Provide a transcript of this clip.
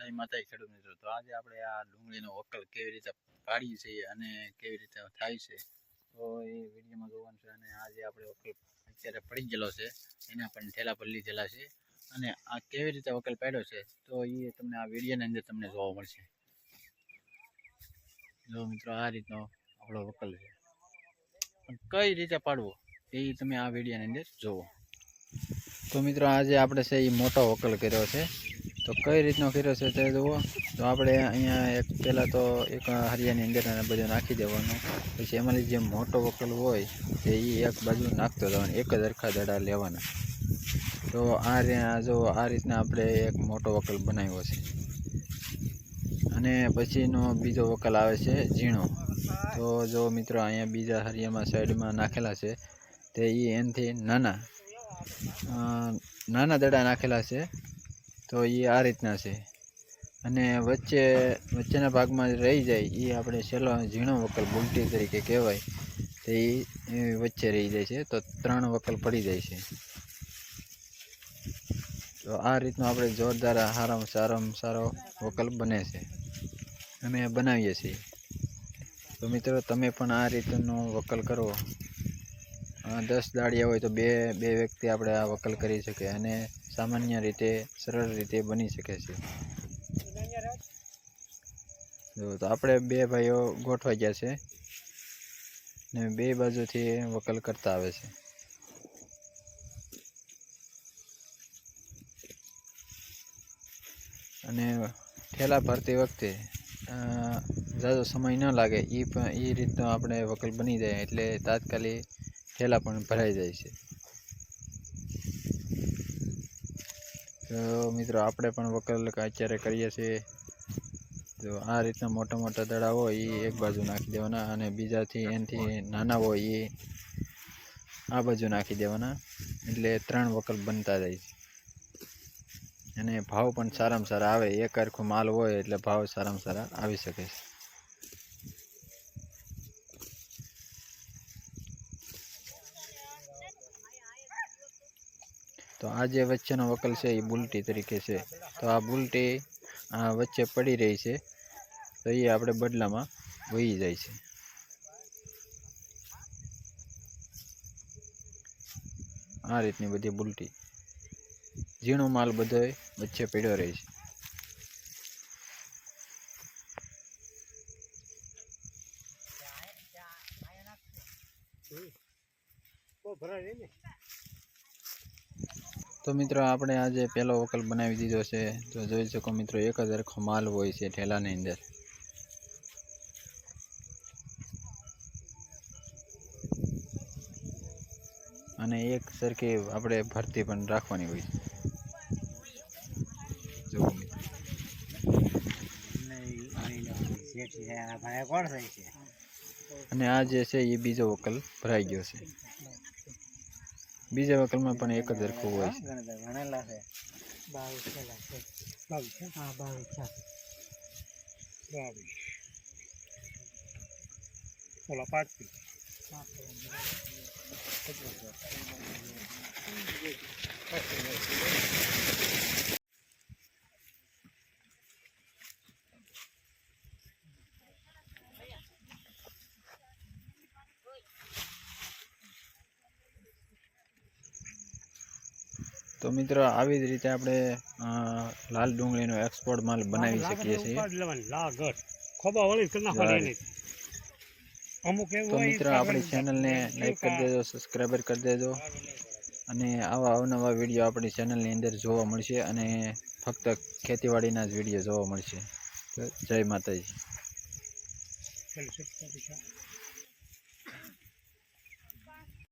જય માતાજી ખેડૂત મિત્રો. તો આજે આપણે આ ડુંગળીનો વકલ કેવી રીતે પાડીએ છીએ અને કેવી રીતે થાય છે તો એ વિડીયોમાં જોવાનું છે. અને આજે આપણે વકલ અત્યારે પડી ગયેલો છે, એના પણ ઠેલા પર લીધેલા છે અને આ કેવી રીતે વકલ પાડ્યો છે તો એ તમને આ વિડીયોની અંદર તમને જોવા મળશે. જો મિત્રો, આ રીતનો આપણો વકલ છે, પણ કઈ રીતે પાડવો એ તમે આ વિડીયોની અંદર જોવો. તો મિત્રો, આજે આપણે છે એ મોટો વકલ કર્યો છે. તો કઈ રીતનો કર્યો છે તે જુઓ. તો આપણે અહીંયા એક પહેલાં તો એક હરિયાની અંદર બધું નાખી દેવાનું, પછી એમાંની જે મોટો વકલ હોય તે એ એક બાજુ નાખતો જવાનો, એક જ હરખા દડા લેવાના. તો જો આ રીતના આપણે એક મોટો વકલ બનાવ્યો છે. અને પછીનો બીજો વકલ આવે છે ઝીણો. તો જો મિત્રો, અહીંયા બીજા હરિયામાં સાઈડમાં નાખેલા છે તે એનાથી નાના દડા નાખેલા છે. તો એ આ રીતના છે. અને વચ્ચેના ભાગમાં રહી જાય એ આપણે છેલ્લો ઝીણો વકલ બુલટી તરીકે કહેવાય, તો એ વચ્ચે રહી જાય છે. તો 3 વકલ પડી જાય છે. તો આ રીતનો આપણે જોરદાર સારામાં સારો વકલ બને છે, અમે બનાવીએ છીએ. તો મિત્રો, તમે પણ આ રીતનો વકલ કરો. 10 દાળિયા હોય તો બે વ્યક્તિ આપણે આ વકલ કરી શકે અને સામાન્ય રીતે સરળ રીતે બની શકે છે. તો આપણે 2 ભાઈઓ ગોઠવાઈ ગયા છે ને 2 બાજુથી વકલ કરતા આવે છે. અને ઠેલા ભરતી વખતે ઝાઝો સમય ન લાગે એ રીતનો આપણે વકલ બની જાય, એટલે તાત્કાલિક ઠેલા પણ ભરાઈ જાય છે. તો મિત્રો, આપણે પણ વકલ અત્યારે કરીએ છીએ. તો આ રીતના મોટા દડા હોય એ એક બાજુ નાખી દેવાના અને બીજાથી એનાથી નાના હોય એ આ બાજુ નાખી દેવાના, એટલે 3 વકલ બનતા જાય છે. અને ભાવ પણ સારામાં સારા આવે. એક હરખો માલ હોય એટલે ભાવ સારામાં સારા આવી શકે છે. તો આ જે વચ્ચેનો વકલ છે એ બુલટી તરીકે છે. તો આ બુલટી વચ્ચે પડી રહી છે, તો એ આપણે બદલામાં વહી જાય છે. આ રીતની બધી બુલટી ઝીણો માલ બધો વચ્ચે પડ્યો રહે છે. તો મિત્રો, આપણે આજે પહેલો વકલ બનાવી દીધો છે. તો જોઈ શકો મિત્રો, એક જ હરખો માલ હોય છે ઠેલાની અંદર. અને એક સરખી આપણે ભરતી પણ રાખવાની હોય છે. જુઓ મિત્રો, અને આ જે છે એ બીજો વકલ ભરાઈ ગયો છે. બીજા વકલમાં પણ એક જ હરખું હોય છે. તો મિત્રો, આવી જ રીતે આપણે લાલ ડુંગળીનો એક્સપોર્ટ માલ બનાવી શકીએ છીએ. તો મિત્રો, આપણી ચેનલને લાઈક કરી દેજો, સબસ્ક્રાઈબર કરી દેજો. અને આવા અવનવા વિડીયો આપણી ચેનલની અંદર જોવા મળશે અને ફક્ત ખેતીવાડીના જ વિડીયો જોવા મળશે. તો જય માતાજી.